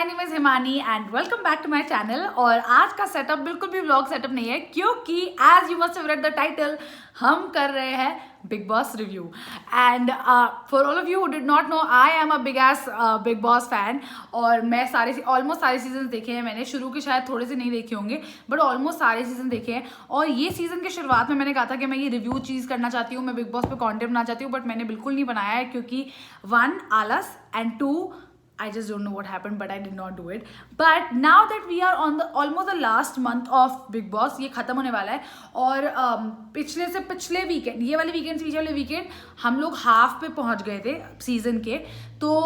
My name is Himani and welcome back to my channel. और आज का सेटअप बिल्कुल भी व्लॉग सेटअप नहीं है क्योंकि as you must have read the title हम कर रहे हैं Bigg Boss review. And for all of you who did not know, I am a big S Bigg Boss fan. और मैं ऑलमोस्ट सारे सीजन देखे हैं मैंने। शुरू के शायद थोड़े से नहीं देखे होंगे बट ऑलमोस्ट सारे सीजन देखे हैं। और ये सीजन के शुरुआत में मैंने कहा था कि मैं ये रिव्यू चीज़ करना चाहती हूँ, मैं बिग बॉस पे कॉन्टेंट बनाना चाहती हूँ, बट मैंने बिल्कुल नहीं बनाया है क्योंकि 1 आलस and 2 I just don't know what happened, but I did not do it. But now that we are on the almost the last month of Big Boss, ये खत्म होने वाला है। और पिछले से पिछले वीकेंड, ये वाले वीकेंड से पिछले वाले वीकेंड हम लोग हाफ पे पहुंच गए थे सीजन के। तो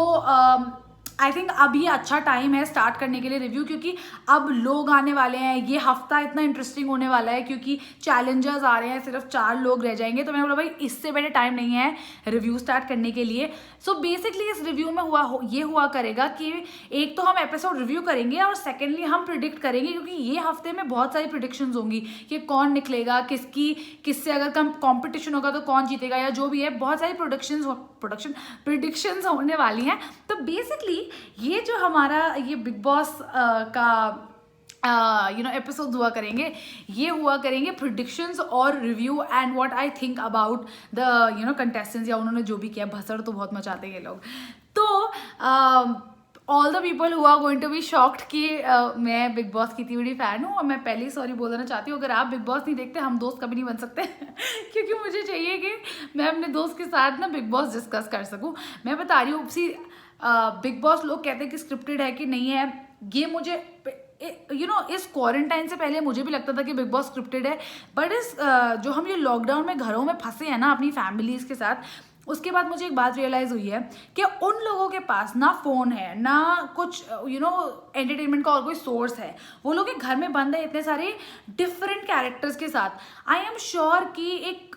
आई थिंक अब ये अच्छा टाइम है स्टार्ट करने के लिए रिव्यू, क्योंकि अब लोग आने वाले हैं। ये हफ्ता इतना इंटरेस्टिंग होने वाला है क्योंकि चैलेंजर्स आ रहे हैं, सिर्फ 4 लोग रह जाएंगे। तो मैंने बोला भाई इससे बेटर टाइम नहीं है रिव्यू स्टार्ट करने के लिए। सो बेसिकली इस रिव्यू में ये हुआ करेगा कि एक तो हम एपिसोड रिव्यू करेंगे और सेकेंडली हम प्रिडिक्ट करेंगे, क्योंकि ये हफ्ते में बहुत सारी प्रिडिक्शंस होंगी कि कौन निकलेगा, किससे अगर कम कॉम्पिटिशन होगा तो कौन जीतेगा, या जो भी है बहुत सारी प्रिडिक्शंस होने वाली हैं। तो बेसिकली ये जो हमारा ये बिग बॉस का एपिसोड हुआ करेंगे प्रिडिक्शंस और review and what I think about the contestants, या उन्होंने जो भी किया। भसड़ तो बहुत मचाते हैं ये लोग। तो all the people who are going to be shocked कि मैं बिग बॉस की इतनी बड़ी फैन हूँ। और मैं पहले ही सॉरी बोल देना चाहती हूँ, अगर आप बिग बॉस नहीं देखते हम दोस्त कभी नहीं बन सकते क्योंकि मुझे चाहिए कि मैं अपने दोस्त के साथ ना बिग बॉस डिस्कस कर सकूँ। मैं बता रही हूँ बिग बॉस लोग कहते हैं कि स्क्रिप्टेड है कि नहीं है। ये मुझे इस क्वारंटाइन से पहले मुझे भी लगता था कि बिग बॉस स्क्रिप्टेड है, बट जो हम ये लॉकडाउन में घरों में फंसे हैं ना अपनी फैमिलीज के साथ, उसके बाद मुझे एक बात रियलाइज हुई है कि उन लोगों के पास ना फोन है ना कुछ एंटरटेनमेंट का और कोई सोर्स है। वो लोग घर में बंद है इतने सारे डिफरेंट कैरेक्टर्स के साथ। आई एम श्योर कि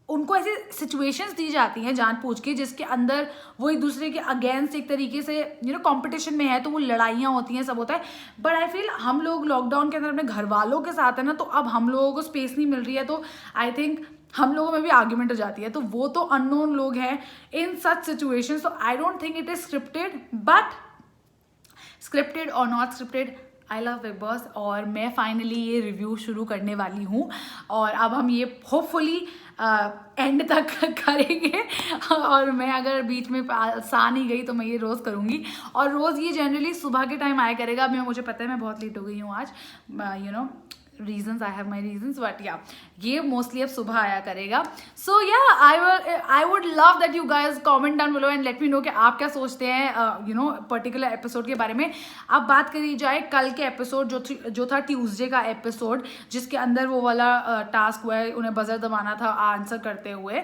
उनको ऐसी सिचुएशंस दी जाती हैं जानबूझ के जिसके अंदर वो एक दूसरे के अगेंस्ट एक तरीके से कंपटीशन में है, तो वो लड़ाइयाँ होती हैं, सब होता है। बट आई फील हम लोग लॉकडाउन के अंदर अपने घर वालों के साथ है ना, तो अब हम लोगों को स्पेस नहीं मिल रही है। तो आई थिंक हम लोगों में भी आर्ग्यूमेंट हो जाती है। तो वो तो अननोन लोग हैं इन सच सिचुएशंस। तो I don't think it is scripted, but scripted और not scripted, I love Bigg Boss. और मैं फाइनली ये रिव्यू शुरू करने वाली हूँ और अब हम ये होपफुली एंड तक करेंगे। और मैं अगर बीच में सा नहीं गई तो मैं ये रोज़ करूँगी। और रोज़ ये जनरली सुबह के टाइम आया करेगा। अब मुझे पता है मैं बहुत लेट हो गई हूँ आज, reasons, I have my reasons, but या ये मोस्टली अब सुबह आया करेगा। सो या I would love that you guys comment down below and let me know कि आप क्या सोचते हैं पर्टिकुलर एपिसोड के बारे में। अब बात करी जाए कल के एपिसोड जो था ट्यूसडे का एपिसोड, जिसके अंदर वो वाला टास्क हुआ है, उन्हें बजर दबाना था आंसर करते हुए।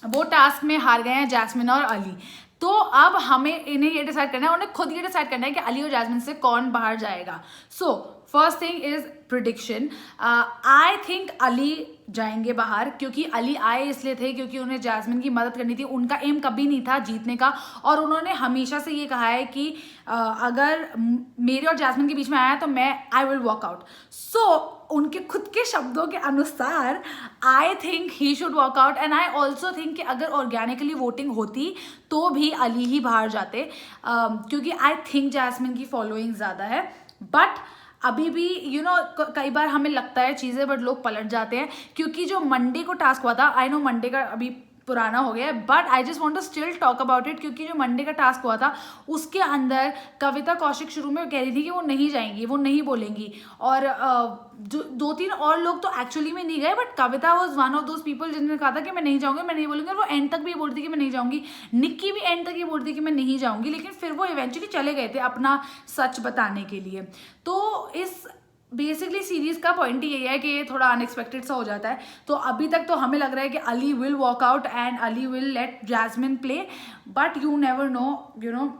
वो टास्क में हार गए हैं जैस्मिन और अली। तो अब हमें इन्हें ये डिसाइड करना है, उन्हें खुद ये डिसाइड करना है कि अली और जैस्मिन से कौन बाहर जाएगा। So first thing is prediction. I think Ali जाएंगे बाहर, क्योंकि अली आए इसलिए थे क्योंकि उन्हें जैस्मिन की मदद करनी थी। उनका एम कभी नहीं था जीतने का, और उन्होंने हमेशा से ये कहा है कि अगर मेरे और जैस्मिन के बीच में आया तो आई विल वॉक आउट। सो उनके खुद के शब्दों के अनुसार I think he should walk out. And I also think कि अगर ऑर्गेनिकली वोटिंग होती तो भी अली ही बाहर जाते, क्योंकि आई थिंक जैस्मिन की फॉलोइंग ज़्यादा है। बट अभी भी कई बार हमें लगता है चीज़ें बट लोग पलट जाते हैं, क्योंकि जो मंडे को टास्क हुआ था, आई नो मंडे का अभी पुराना हो गया है, but I just want to still talk about it. क्योंकि जो मंडे का टास्क हुआ था उसके अंदर कविता कौशिक शुरू में कह रही थी कि वो नहीं जाएंगी, वो नहीं बोलेंगी, और जो 2-3 और लोग तो एक्चुअली में नहीं गए, but Kavita was one of those people जिन्होंने कहा था कि मैं नहीं जाऊंगी, मैं नहीं बोलूंगी। और वो एंड तक भी बोलती कि मैं नहीं जाऊंगी। निक्की भी एंड तक ही बोलती कि मैं नहीं जाऊंगी, लेकिन फिर वो इवेंचुअली चले गए थे अपना सच बताने के लिए। तो इस बेसिकली सीरीज का पॉइंट ही यही है कि ये थोड़ा अनएक्सपेक्टेड सा हो जाता है। तो अभी तक तो हमें लग रहा है कि Ali will walk out and Ali will let Jasmin play, but you never know,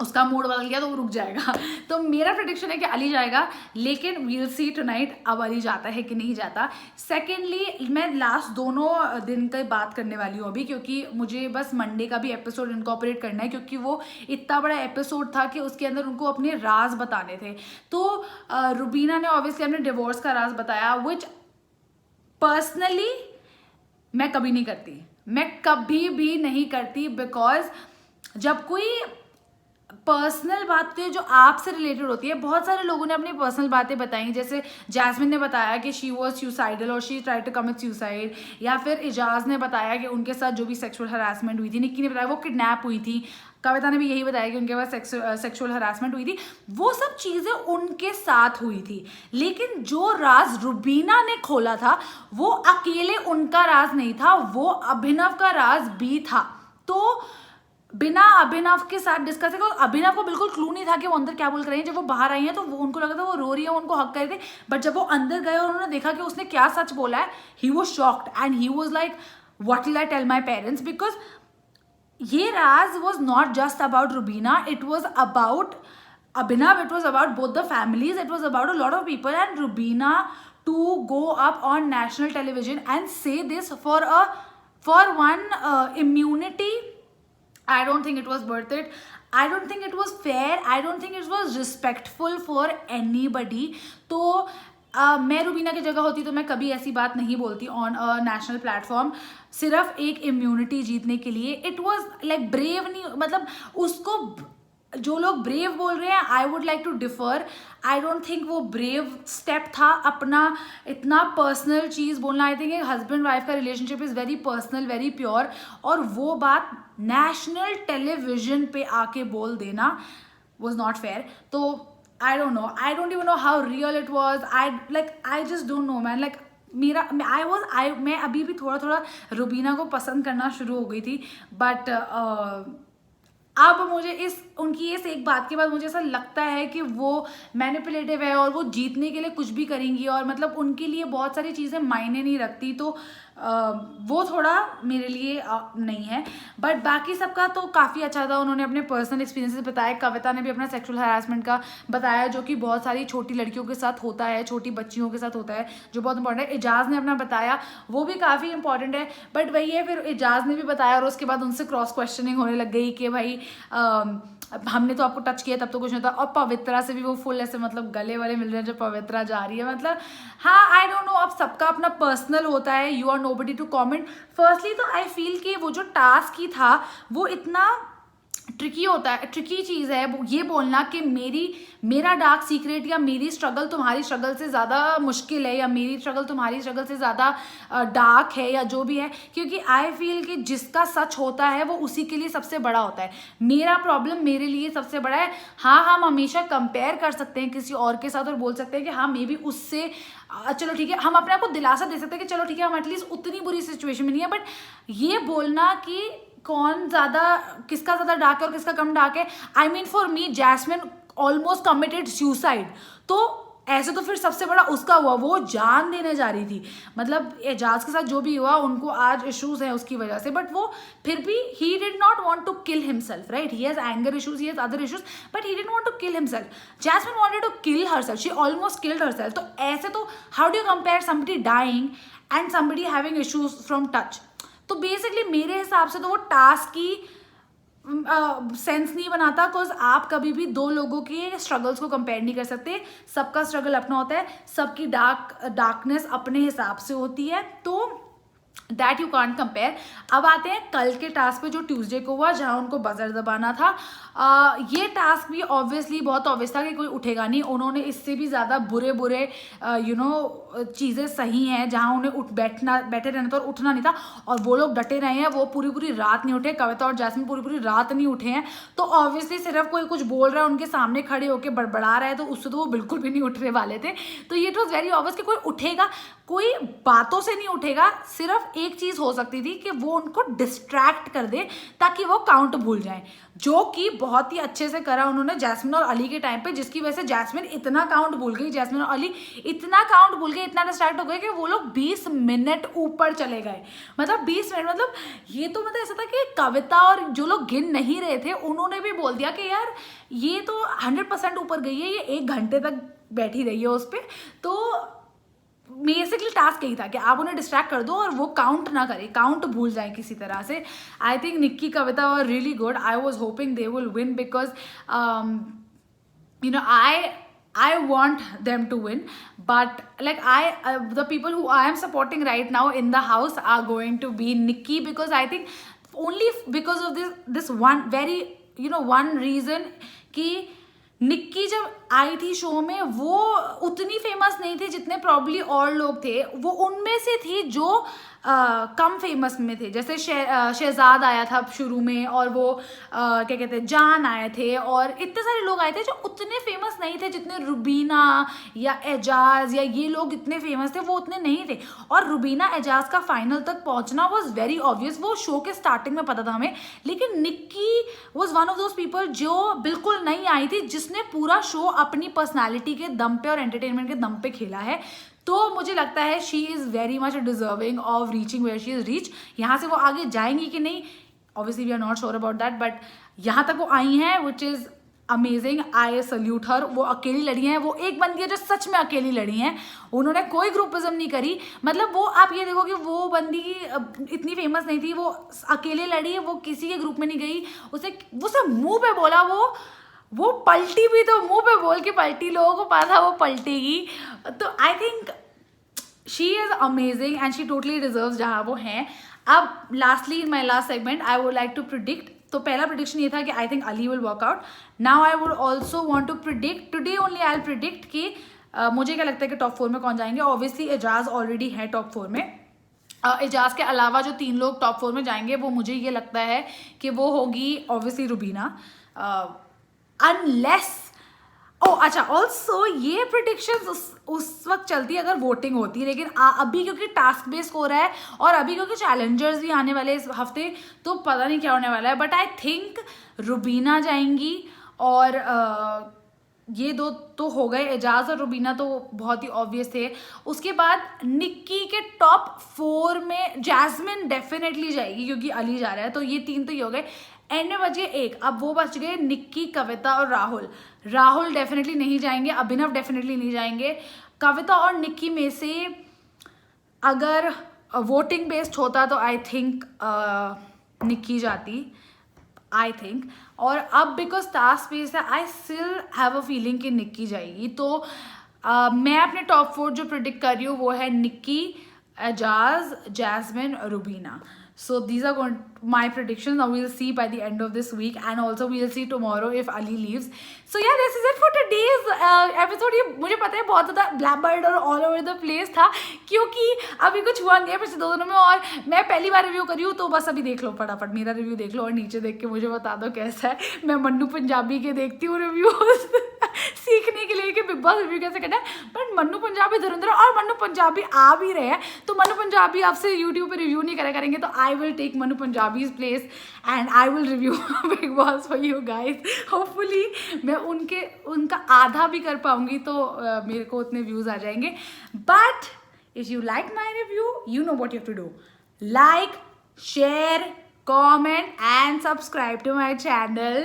उसका मूड बदल गया तो वो रुक जाएगा। तो मेरा प्रेडिक्शन है कि अली जाएगा, लेकिन वील सी टुनाइट अब अली जाता है कि नहीं जाता। सेकेंडली मैं लास्ट दोनों दिन की बात करने वाली हूँ अभी, क्योंकि मुझे बस मंडे का भी एपिसोड इनकॉर्पोरेट करना है, क्योंकि वो इतना बड़ा एपिसोड था कि उसके अंदर उनको अपने राज बताने थे। तो रुबीना ने ऑब्वियसली अपने डिवोर्स का राज बताया, विच पर्सनली मैं कभी नहीं करती, बिकॉज जब कोई पर्सनल बातें जो आपसे रिलेटेड होती है, बहुत सारे लोगों ने अपनी पर्सनल बातें बताई, जैसे जैस्मिन ने बताया कि शी वॉज सुसाइडल और she try to commit suicide, या फिर इजाज ने बताया कि उनके साथ जो भी सेक्सुअल हरासमेंट हुई थी, निक्की ने बताया वो किडनैप हुई थी, कविता ने भी यही बताया कि उनके पास सेक्सुअल हरासमेंट हुई थी। वो सब चीज़ें उनके साथ हुई थी, लेकिन जो राज रुबीना ने खोला था वो अकेले उनका राज नहीं था, वो अभिनव का राज भी था। तो बिना अभिनव के साथ डिस्कस है, अभिनव को बिल्कुल क्लू नहीं था कि वो अंदर क्या बोल कर रही है। जब वो बाहर आई है तो वो उनको लगा था वो रो रही है, उनको हक कर रहे थे, बट जब वो अंदर गए और उन्होंने देखा कि उसने क्या सच बोला है, he was shocked and he was like what will I tell my parents, because ये राज was not just about Rubina, it was about Abhinav, it was about both the families, it was about a lot of people, and Rubina to go up on national television and say this for one immunity, I don't think it was worth it. I don't think it was fair. I don't think it was respectful for anybody. तो मैं रुबीना की जगह होती तो मैं कभी ऐसी बात नहीं बोलती ऑन अ नेशनल प्लेटफॉर्म, सिर्फ एक इम्यूनिटी जीतने के लिए। इट वॉज लाइक ब्रेव नहीं, मतलब उसको जो लोग ब्रेव बोल रहे हैं, I would like to differ. I don't think वो ब्रेव स्टेप था अपना इतना पर्सनल चीज़ बोलना। आई थिंक हस्बैंड वाइफ का relationship is very personal, very pure, और वो बात नेशनल टेलीविजन पे आके बोल देना वॉज नॉट फेयर। तो I don't know, I don't even know how real it was. I just don't know man, like मैं अभी भी थोड़ा थोड़ा रुबीना को पसंद करना शुरू हो गई थी, बट अब मुझे उनकी इस एक बात के बाद मुझे ऐसा लगता है कि वो मैनिपुलेटिव है और वो जीतने के लिए कुछ भी करेंगी, और मतलब उनके लिए बहुत सारी चीज़ें मायने नहीं रखती। तो वो थोड़ा मेरे लिए नहीं है, बट बाकी सबका तो काफ़ी अच्छा था। उन्होंने अपने पर्सनल एक्सपीरियंसेस बताए, कविता ने भी अपना सेक्सुअल हरासमेंट का बताया, जो कि बहुत सारी छोटी लड़कियों के साथ होता है, छोटी बच्चियों के साथ होता है, जो बहुत इंपॉर्टेंट है। एजाज ने अपना बताया, वो भी काफ़ी इंपॉर्टेंट है, बट वही है, फिर एजाज ने भी बताया और उसके बाद उनसे क्रॉस क्वेश्चनिंग होने लग गई कि भाई हमने तो आपको टच किया तब तो कुछ नहीं था। और पवित्रा से भी वो फुल ऐसे मतलब गले वाले मिल रहे हैं जब पवित्रा जा रही है, मतलब हाँ, आई डोंट नो, अब सबका अपना पर्सनल होता है, you are nobody to comment. Firstly तो आई फील कि वो जो टास्क ही था वो इतना ट्रिकी होता है, ट्रिकी चीज़ है ये बोलना कि मेरा डार्क सीक्रेट या मेरी स्ट्रगल तुम्हारी स्ट्रगल से ज़्यादा मुश्किल है, या मेरी स्ट्रगल तुम्हारी स्ट्रगल से ज़्यादा डार्क है, या जो भी है, क्योंकि आई फील कि जिसका सच होता है वो उसी के लिए सबसे बड़ा होता है। मेरा प्रॉब्लम मेरे लिए सबसे बड़ा है। हाँ, हम हमेशा कंपेयर कर सकते हैं किसी और के साथ और बोल सकते हैं कि हाँ मे बी उससे चलो ठीक है, हम अपने आप को दिलासा दे सकते हैं कि चलो ठीक है, हम एटलीस्ट उतनी बुरी सिचुएशन में नहीं है। बट ये बोलना कि कौन ज़्यादा, किसका ज़्यादा डार्क है और किसका कम डार्क है, I mean for me Jasmin almost committed suicide, तो ऐसे तो फिर सबसे बड़ा उसका हुआ, वो जान देने जा रही थी। मतलब एजाज के साथ जो भी हुआ, उनको आज इश्यूज हैं उसकी वजह से, बट वो फिर भी he did not want to kill himself, right? He has anger issues, he has other issues, but he didn't want to kill himself. Jasmin wanted to kill herself, she almost killed herself. तो ऐसे तो how do you compare somebody dying and somebody having issues from touch? तो basically मेरे हिसाब से तो वो task की सेंस नहीं बनाता, बिकॉज आप कभी भी दो लोगों के स्ट्रगल्स को कंपेयर नहीं कर सकते। सबका स्ट्रगल अपना होता है, सबकी डार्कनेस अपने हिसाब से होती है, तो दैट यू कांट कंपेयर। अब आते हैं कल के टास्क पे जो ट्यूसडे को हुआ, जहाँ उनको बजर दबाना था। ये टास्क भी ऑब्वियसली बहुत ऑब्वियस था कि कोई उठेगा नहीं। उन्होंने इससे भी ज़्यादा बुरे चीज़ें सही हैं जहाँ उन्हें बैठे रहना था और उठना नहीं था, और वो लोग डटे रहे हैं, वो पूरी रात नहीं उठे। कविता और जैस्मिन पूरी रात नहीं उठे हैं। तो ऑब्वियसली सिर्फ कोई कुछ बोल रहा है, उनके सामने खड़े होकर बड़बड़ा रहा है, तो उससे तो वो बिल्कुल भी नहीं उठने वाले थे। तो ये इट वॉज वेरी ऑब्वियस कि कोई उठेगा, कोई बातों से नहीं उठेगा। सिर्फ एक चीज़ हो सकती थी कि वो उनको डिस्ट्रैक्ट कर दे ताकि वो काउंट भूल जाए, जो कि बहुत ही अच्छे से करा उन्होंने जैस्मिन और अली के टाइम पे, जिसकी वजह से जैस्मिन इतना काउंट भूल गई, जैस्मिन और अली इतना काउंट भूल गए, इतना डिस्ट्रैक्ट हो गए कि वो लोग 20 मिनट ऊपर चले गए। मतलब 20 मिनट, मतलब ये तो मतलब ऐसा था कि कविता और जो लोग गिन नहीं रहे थे उन्होंने भी बोल दिया कि यार ये तो 100% ऊपर गई है, ये 1 घंटे तक बैठी रही है उस पर। तो बेसिकली टास्क यही था कि आप उन्हें डिस्ट्रैक्ट कर दो और वो काउंट ना करे, काउंट भूल जाए किसी तरह से। I think Nikki, Kavita were really good. I was hoping they will win because I want them to win, but like the people who I am supporting right now in the house are going to be Nikki, because I think only because of this one very one reason कि निक्की जब आई थी show में वो उतनी famous नहीं थी जितने probably और लोग थे, वो उनमें से थी जो कम फेमस में थे। जैसे शहजाद आया था शुरू में, और वो क्या कहते हैं जान आए थे, और इतने सारे लोग आए थे जो उतने फेमस नहीं थे जितने रुबीना या एजाज या ये लोग इतने फेमस थे, वो उतने नहीं थे। और रुबीना एजाज का फाइनल तक पहुंचना वॉज वेरी ऑब्वियस, वो शो के स्टार्टिंग में पता था हमें। लेकिन Nikki was one of those people जो बिल्कुल नहीं आई थी, जिसने पूरा शो अपनी पर्सनैलिटी के दम पे और एंटरटेनमेंट के दम पे खेला है। तो मुझे लगता है she is very much deserving of reaching where she is reach. यहाँ से वो आगे जाएंगी कि नहीं, obviously we are not sure about that, but यहाँ तक वो आई हैं which is amazing. I salute her. वो अकेली लड़ी हैं, वो एक बंदी है जो सच में अकेली लड़ी हैं, उन्होंने कोई ग्रुपिज्म नहीं करी। मतलब वो आप ये देखो कि वो बंदी इतनी फेमस नहीं थी, वो अकेले लड़ी है, वो किसी के ग्रुप में नहीं गई, उसे मुंह पे बोला, वो पलटी भी, तो मुंह पे बोल के पलटी, लोगों को पता था वो पलटेगी। तो I think she is amazing and she totally deserves जहाँ वो हैं। अब lastly in my last segment I would like to predict. तो पहला प्रिडिक्शन ये था कि I think Ali will work out. Now I would also want to predict, today only I will predict कि मुझे क्या लगता है कि टॉप 4 में कौन जाएंगे। ऑब्वियसली एजाज ऑलरेडी है टॉप 4 में। एजाज के अलावा जो 3 लोग टॉप 4 में जाएंगे वो मुझे ये लगता है कि वो होगी ऑब्वियसली रुबीना, अनलेस अच्छा ऑल्सो ये प्रिडिक्शंस उस वक्त चलती है अगर वोटिंग होती है, लेकिन अभी क्योंकि टास्क बेस्ड हो रहा है और अभी क्योंकि चैलेंजर्स भी आने वाले इस हफ्ते, तो पता नहीं क्या होने वाला है। बट आई थिंक रुबीना जाएंगी, और ये दो तो हो गए, एजाज और रुबीना तो बहुत ही ऑब्वियस थे। उसके बाद निक्की के टॉप 4 में जैस्मिन डेफिनेटली जाएगी क्योंकि अली जा रहा है, तो ये 3 तो ही हो गए। एंड में बच गए 1, अब वो बच गए निक्की, कविता और राहुल। राहुल डेफिनेटली नहीं जाएंगे, अभिनव डेफिनेटली नहीं जाएंगे। कविता और निक्की में से अगर वोटिंग बेस्ड होता तो आई थिंक निक्की जाती, आई थिंक। और अब बिकॉज टास्क बेस्ड है, I still have a feeling कि निक्की जाएगी। तो मैं अपने टॉप 4 जो प्रिडिक्ट कर रही हूँ वो है Nikki, Eijaz, Jasmin, Rubina. So these are my predictions. Now we'll see by the end of this week, and also we'll see tomorrow if Ali leaves. So yeah, this is it for today's episode. ये मुझे पता है बहुत ज़्यादा blabbered और all over the place था, क्योंकि अभी कुछ हुआ नहीं है पिछले 2 दिनों में, और मैं पहली बार रिव्यू करी हूँ, तो बस अभी देख लो, फटाफट मेरा रिव्यू देख लो और नीचे देख के मुझे बता दो कैसा है. मैं मन्नू पंजाबी के देखती हूँ रिव्यूज सीखने के लिए कि बिग बॉस रिव्यू कैसे करना है, बट मन्नू पंजाबी धुरंधर और मन्नू पंजाबी आ भी रहे हैं, तो मन्नू पंजाबी आपसे यूट्यूब पे रिव्यू नहीं करेंगे, तो I will take Mannu Punjabi's place and I will review Bigg Boss for you guys. Hopefully मैं उनका आधा भी कर पाऊंगी, तो मेरे को उतने व्यूज आ जाएंगे. But if you like my review, you know what you have to do. Like, share, comment and subscribe to my channel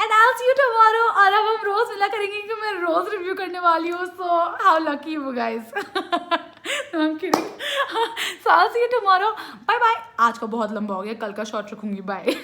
and I'll see you tomorrow. और अब हम रोज मिला करेंगे क्योंकि मैं रोज रिव्यू करने वाली हूँ, so how lucky you guys. I'm kidding. So I'll see you tomorrow. Bye bye. आज का बहुत लंबा हो गया, कल का शॉर्ट रखूंगी. बाय.